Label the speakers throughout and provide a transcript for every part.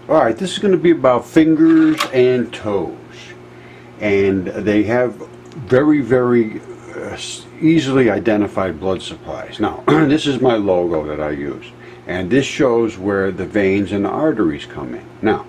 Speaker 1: Alright, this is going to be about fingers and toes. And they have very easily identified blood supplies. Now, this is my logo that I use. And this shows where the veins and the arteries come in. Now,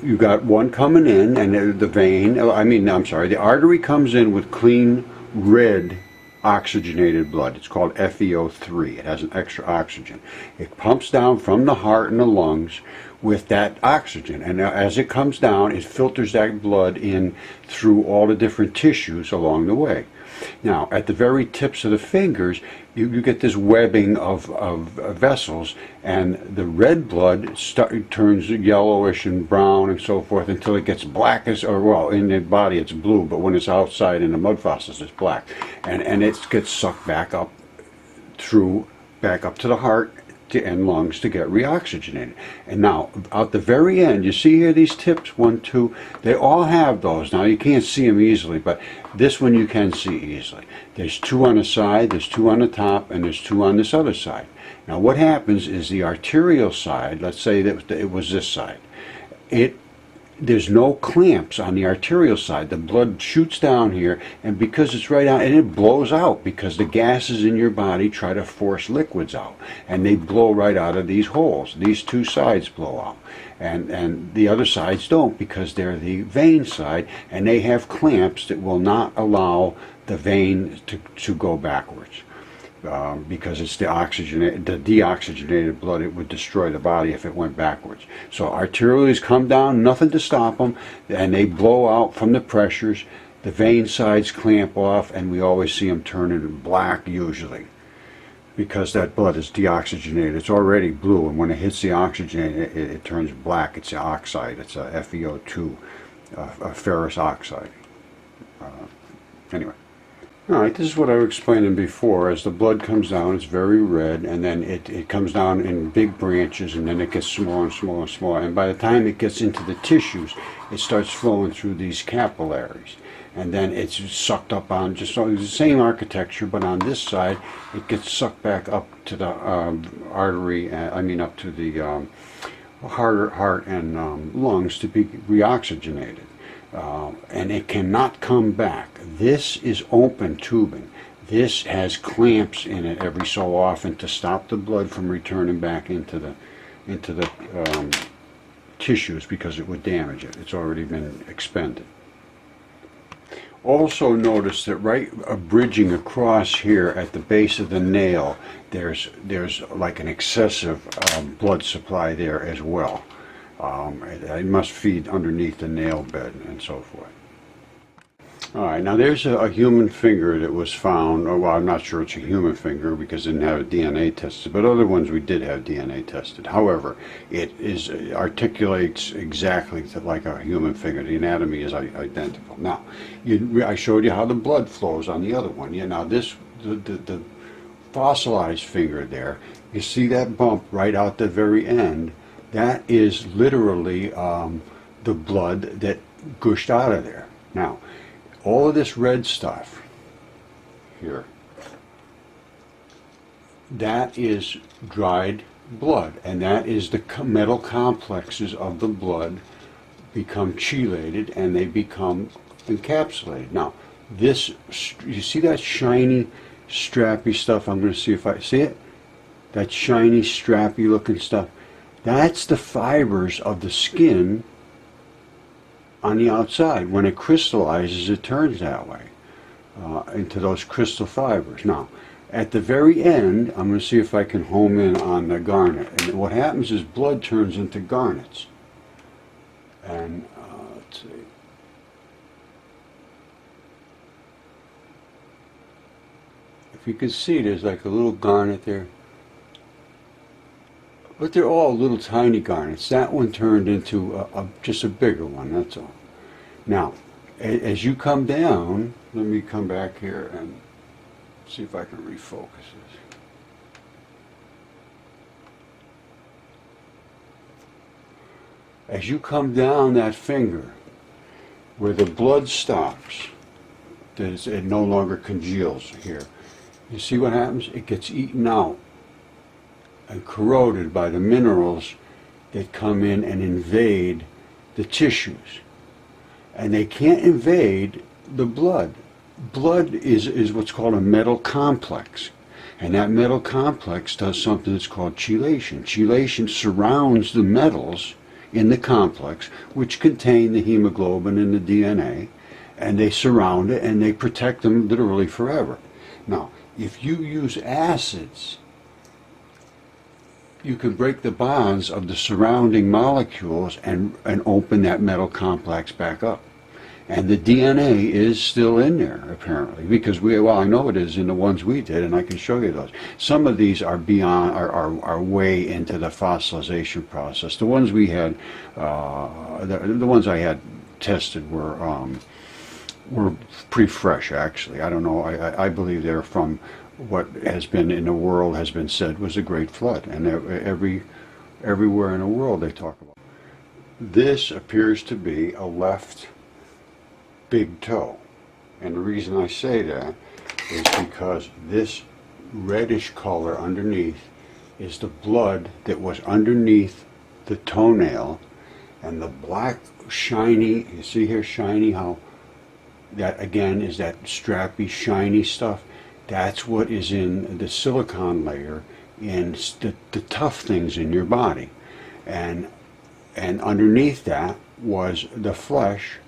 Speaker 1: you got one coming in, and the artery comes in with clean red oxygenated blood. It's called FeO3. It has an extra oxygen. It pumps down from the heart and the lungs with that oxygen, and as it comes down, it filters that blood in through all the different tissues along the way. Now, at the very tips of the fingers, you get this webbing of vessels, and the red blood turns yellowish and brown and so forth until it gets blackish, or well, in the body it's blue, but when it's outside in the mud fossils it's black, and it gets sucked back up to the heart and lungs to get reoxygenated. And now, out the very end, you see here these tips, 1, 2, they all have those. Now, you can't see them easily, but this one you can see easily. There's 2 on the side, there's 2 on the top, and there's 2 on this other side. Now, what happens is the arterial side, let's say that it was this side, there's no clamps on the arterial side. The blood shoots down here, and because it's right out, and it blows out because the gases in your body try to force liquids out, and they blow right out of these holes. These 2 sides blow out, and the other sides don't, because they're the vein side, and they have clamps that will not allow the vein to go backwards. Because it's the deoxygenated blood, it would destroy the body if it went backwards. So arterioles come down, nothing to stop them, and they blow out from the pressures. The vein sides clamp off, and we always see them turning black usually, because that blood is deoxygenated. It's already blue, and when it hits the oxygen, it turns black. It's an oxide. It's a FeO2, a ferrous oxide. Anyway. Alright, this is what I was explaining before. As the blood comes down, it's very red, and then it comes down in big branches, and then it gets smaller and smaller and smaller. And by the time it gets into the tissues, it starts flowing through these capillaries. And then it's sucked up on just the same architecture, but on this side, it gets sucked back up to the artery, up to the heart and lungs to be reoxygenated. And it cannot come back. This is open tubing. This has clamps in it every so often to stop the blood from returning back into the tissues, because it would damage it. It's already been expended. Also notice that right bridging across here at the base of the nail, there's like an excessive blood supply there as well. It must feed underneath the nail bed and so forth. Alright, now there's a human finger that was found. Well, I'm not sure it's a human finger because it didn't have DNA tested, but other ones we did have DNA tested. However, it articulates exactly like a human finger. The anatomy is identical. Now, I showed you how the blood flows on the other one. Yeah, now the fossilized finger there, you see that bump right out the very end? That is literally the blood that gushed out of there. Now, all of this red stuff here, that is dried blood, and that is the metal complexes of the blood become chelated, and they become encapsulated. Now, this, you see that shiny, strappy stuff? I'm going to see if I see it. That shiny, strappy looking stuff. That's the fibers of the skin on the outside. When it crystallizes, it turns that way into those crystal fibers. Now, at the very end, I'm going to see if I can home in on the garnet. And what happens is blood turns into garnets. And let's see. If you can see, there's like a little garnet there. But they're all little tiny garnets. That one turned into just a bigger one, that's all. Now, as you come down, let me come back here and see if I can refocus this. As you come down that finger, where the blood stops, it no longer congeals here. You see what happens? It gets eaten out and corroded by the minerals that come in and invade the tissues. And they can't invade the blood. Blood is what's called a metal complex. And that metal complex does something that's called chelation. Chelation surrounds the metals in the complex, which contain the hemoglobin and the DNA, and they surround it and they protect them literally forever. Now, if you use acids, you can break the bonds of the surrounding molecules and open that metal complex back up. And the DNA is still in there, apparently, because well, I know it is in the ones we did, and I can show you those. Some of these are beyond, are way into the fossilization process. The ones we had, the ones I had tested were pretty fresh, actually. I don't know, I believe they're from what has been in the world has been said was a great flood, and everywhere in the world they talk about. This appears to be a left big toe, and the reason I say that is because this reddish color underneath is the blood that was underneath the toenail, and the black shiny, you see here shiny, how that again is that strappy shiny stuff. That's what is in the silicon layer in the tough things in your body, and underneath that was the flesh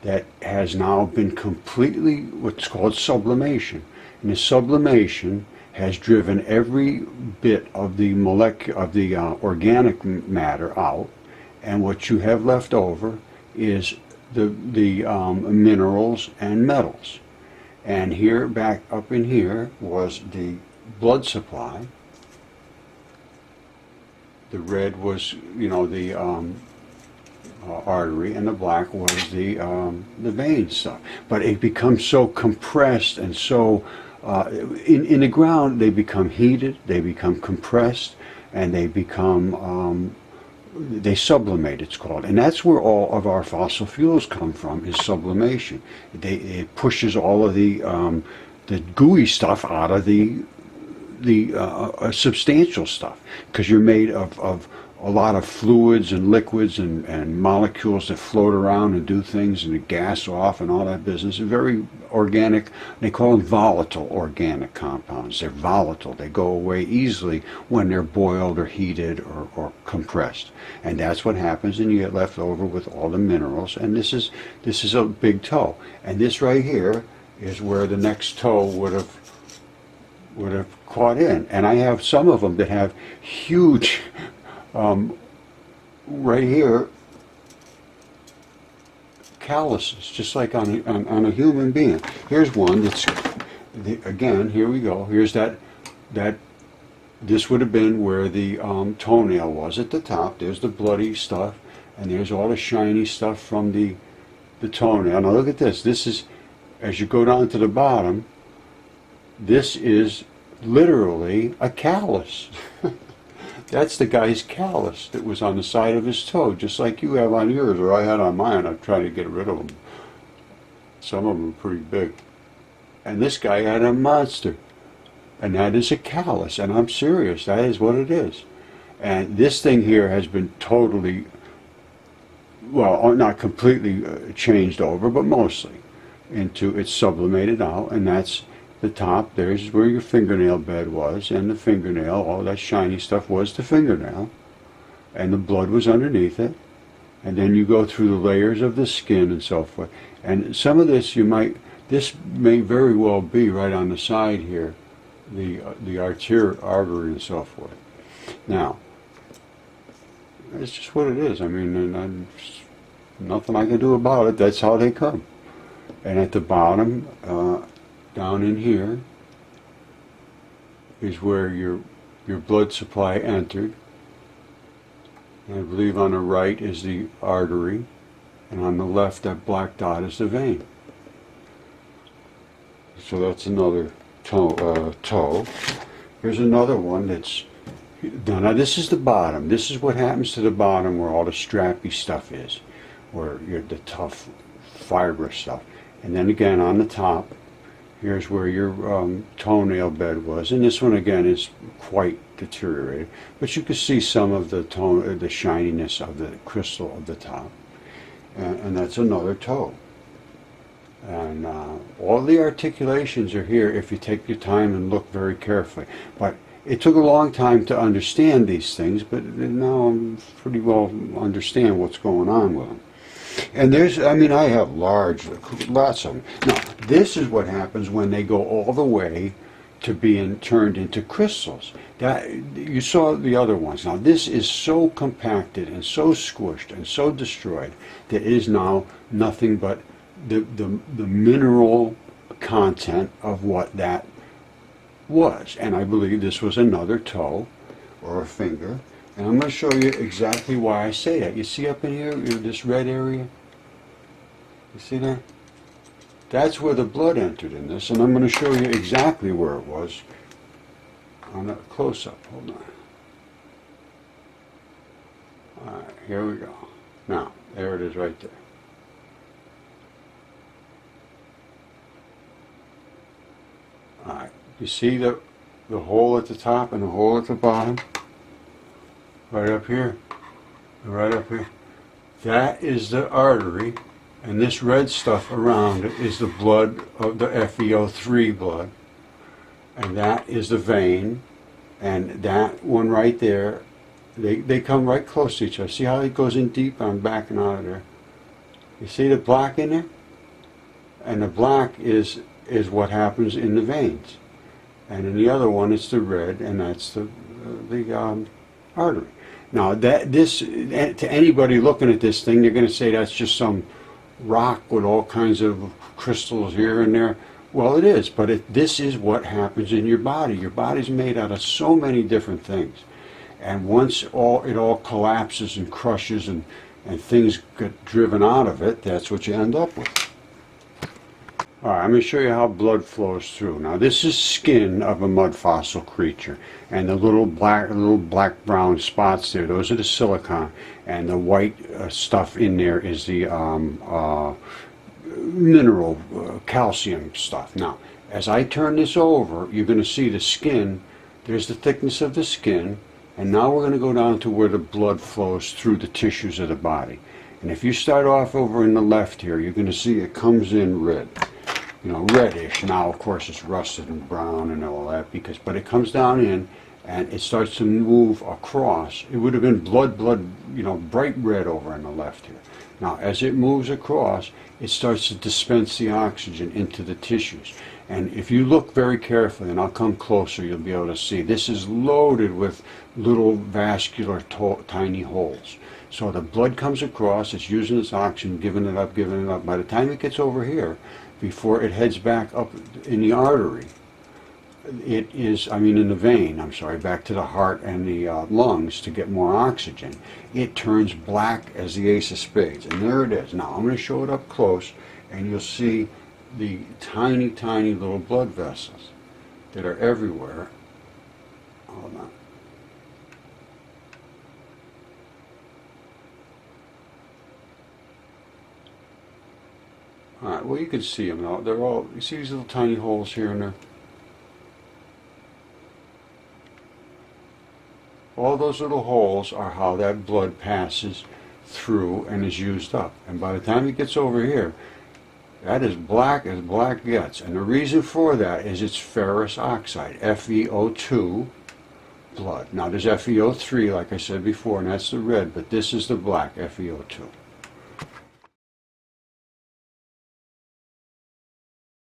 Speaker 1: that has now been completely what's called sublimation. And the sublimation has driven every bit of the organic matter out, and what you have left over is the minerals and metals. And here, back up in here, was the blood supply. The red was, you know, the artery, and the black was the vein stuff. But it becomes so compressed and so in the ground they become heated, they become compressed, and they become they sublimate, it's called. And that's where all of our fossil fuels come from, is sublimation. It pushes all of the gooey stuff out of the substantial stuff, because you're made of a lot of fluids and liquids and molecules that float around and do things and the gas off and all that business. They're very organic. They call them volatile organic compounds. They're volatile. They go away easily when they're boiled or heated or compressed. And that's what happens, and you get left over with all the minerals. And this is a big toe. And this right here is where the next toe would have caught in. And I have some of them that have huge right here, calluses, just like on a human being. Here's one that's, again, here we go. Here's that this would have been where the toenail was at the top. There's the bloody stuff, and there's all the shiny stuff from the toenail. Now look at this. This is, as you go down to the bottom, this is literally a callus. That's the guy's callus that was on the side of his toe, just like you have on yours, or I had on mine. I'm trying to get rid of them. Some of them are pretty big. And this guy had a monster. And that is a callus, and I'm serious. That is what it is. And this thing here has been totally, well, not completely changed over, but mostly into, it's sublimated out, and that's the top. There's where your fingernail bed was, and the fingernail, all that shiny stuff was the fingernail, and the blood was underneath it. And then you go through the layers of the skin and so forth. And some of this this may very well be right on the side here, the artery and so forth. Now, it's just what it is. I mean, nothing I can do about it. That's how they come. And at the bottom, down in here, is where your blood supply entered. And I believe on the right is the artery, and on the left, that black dot is the vein. So that's another toe. Here's another one that's, now this is the bottom. This is what happens to the bottom where all the strappy stuff is, where you're the tough, fibrous stuff. And then again on the top, here's where your toenail bed was. And this one again is quite deteriorated, but you can see some of the tone, the shininess of the crystal of the top, and that's another toe. And all the articulations are here if you take your time and look very carefully. But it took a long time to understand these things, but now I'm pretty well understand what's going on with them. And there's, I mean, I have lots of them. Now, this is what happens when they go all the way to being turned into crystals. That, you saw the other ones. Now, this is so compacted and so squished and so destroyed that it is now nothing but the mineral content of what that was. And I believe this was another toe or a finger. And I'm going to show you exactly why I say that. You see up in here, this red area? You see that? That's where the blood entered in this, and I'm going to show you exactly where it was on a close-up. Hold on. Alright, here we go. Now, there it is right there. Alright, you see the hole at the top and the hole at the bottom? Right up here. Right up here. That is the artery, and this red stuff around it is the blood of the FeO3 blood. And that is the vein, and that one right there, they come right close to each other. See how it goes in deep? I'm backing out of there. You see the black in there? And the black is what happens in the veins. And in the other one, it's the red, and that's the artery. Now, to anybody looking at this thing, they're going to say that's just some rock with all kinds of crystals here and there. Well, it is, but this is what happens in your body. Your body's made out of so many different things. And once it all collapses and crushes and things get driven out of it, that's what you end up with. Alright, I'm going to show you how blood flows through. Now, this is skin of a mud fossil creature, and the little black brown spots there, those are the silicon, and the white stuff in there is the mineral calcium stuff. Now, as I turn this over, you're going to see the skin. There's the thickness of the skin, and now we're going to go down to where the blood flows through the tissues of the body. And if you start off over in the left here, you're going to see it comes in red. You know, reddish. Now, of course, it's rusted and brown and all that, but it comes down in and it starts to move across. It would have been blood, you know, bright red over on the left here. Now, as it moves across, it starts to dispense the oxygen into the tissues. And if you look very carefully, and I'll come closer, you'll be able to see, this is loaded with little vascular tiny holes. So the blood comes across, it's using its oxygen, giving it up. By the time it gets over here, before it heads back up in the artery, in the vein, I'm sorry, back to the heart and the lungs to get more oxygen, it turns black as the ace of spades. And there it is. Now, I'm going to show it up close, and you'll see the tiny, tiny little blood vessels that are everywhere. Hold on. Alright, well, you can see them now. They're all, you see these little tiny holes here and there? All those little holes are how that blood passes through and is used up. And by the time it gets over here, that is black as black gets. And the reason for that is it's ferrous oxide, FeO2 blood. Now there's FeO3, like I said before, and that's the red, but this is the black, FeO2.